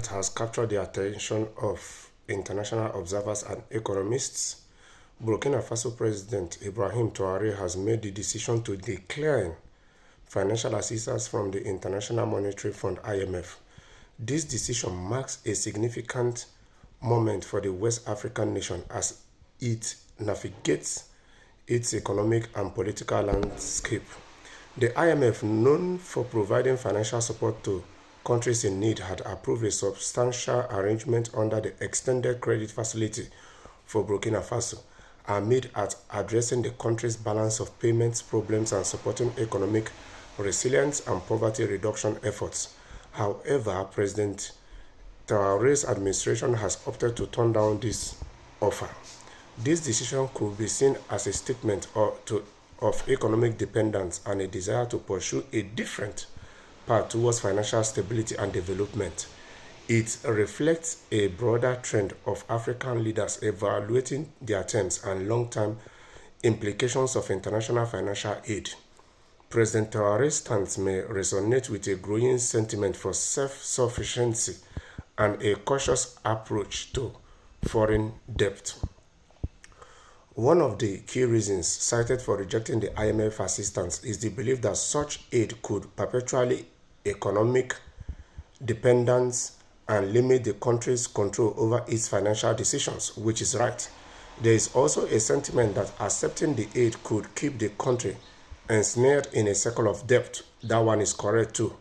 that has captured the attention of international observers and economists. Burkina Faso President Ibrahim Traore has made the decision to decline financial assistance from the International Monetary Fund (IMF). This decision marks a significant moment for the West African nation as it navigates its economic and political landscape. The IMF, known for providing financial support to countries in need, had approved a substantial arrangement under the Extended Credit Facility for Burkina Faso, amid at addressing the country's balance of payments problems and supporting economic resilience and poverty reduction efforts. However, President Traore's administration has opted to turn down this offer. This decision could be seen as a statement of economic dependence and a desire to pursue a different path towards financial stability and development. It reflects a broader trend of African leaders evaluating their terms and long-term implications of international financial aid. President Traore's stance may resonate with a growing sentiment for self-sufficiency and a cautious approach to foreign debt. One of the key reasons cited for rejecting the IMF assistance is the belief that such aid could perpetuate economic dependence and limit the country's control over its financial decisions, which is right. There is also a sentiment that accepting the aid could keep the country ensnared in a cycle of debt. That one is correct too.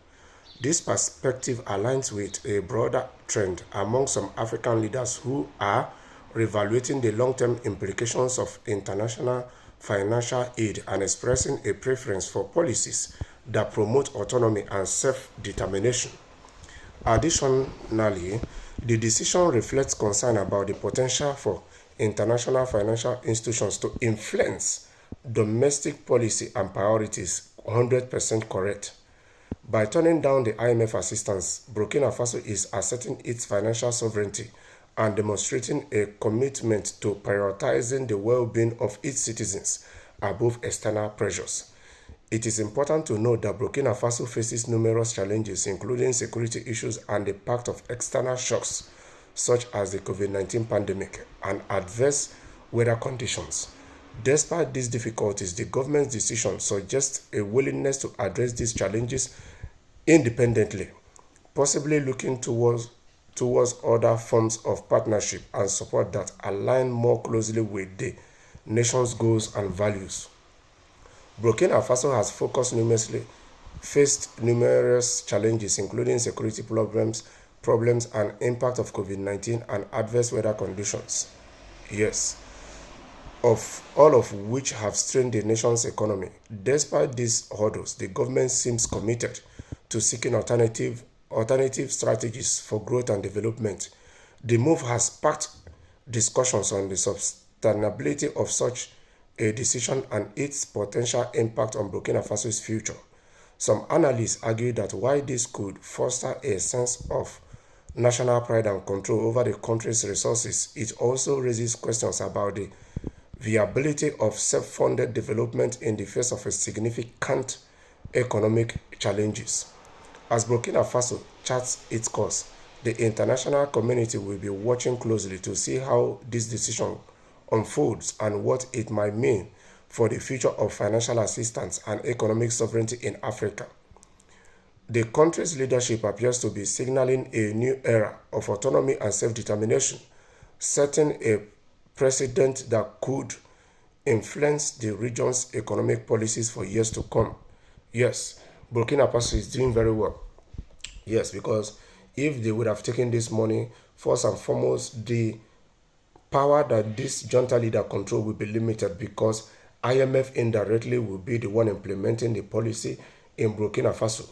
This perspective aligns with a broader trend among some African leaders who are reevaluating the long-term implications of international financial aid and expressing a preference for policies that promote autonomy and self-determination. Additionally, the decision reflects concern about the potential for international financial institutions to influence domestic policy and priorities. 100% correct. By turning down the IMF assistance, Burkina Faso is asserting its financial sovereignty and demonstrating a commitment to prioritizing the well-being of its citizens above external pressures. It is important to note that Burkina Faso faces numerous challenges, including security issues and the impact of external shocks, such as the COVID-19 pandemic and adverse weather conditions. Despite these difficulties, the government's decision suggests a willingness to address these challenges independently, possibly looking towards other forms of partnership and support that align more closely with the nation's goals and values. Burkina Faso has faced numerous challenges, including security problems and impact of COVID-19 and adverse weather conditions. Yes, of all of which have strained the nation's economy. Despite these hurdles, the government seems committed to seeking alternative strategies for growth and development. The move has sparked discussions on the sustainability of such a decision and its potential impact on Burkina Faso's future. Some analysts argue that while this could foster a sense of national pride and control over the country's resources, it also raises questions about the viability of self-funded development in the face of a significant economic challenges. As Burkina Faso charts its course, the international community will be watching closely to see how this decision unfolds and what it might mean for the future of financial assistance and economic sovereignty in Africa. The country's leadership appears to be signaling a new era of autonomy and self-determination, setting a precedent that could influence the region's economic policies for years to come. Yes, Burkina Faso is doing very well. Yes, because if they would have taken this money, first and foremost, the power that this junta leader control will be limited because IMF indirectly will be the one implementing the policy in Burkina Faso.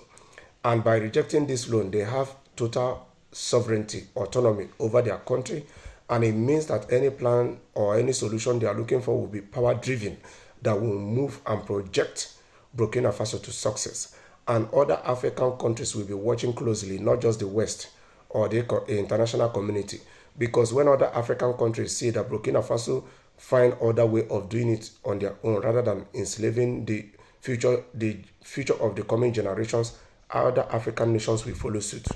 And by rejecting this loan, they have total sovereignty, autonomy over their country, and it means that any plan or any solution they are looking for will be power-driven that will move and project Burkina Faso to success. And other African countries will be watching closely, not just the West or the international community. Because when other African countries see that Burkina Faso find other way of doing it on their own rather than enslaving the future of the coming generations, other African nations will follow suit.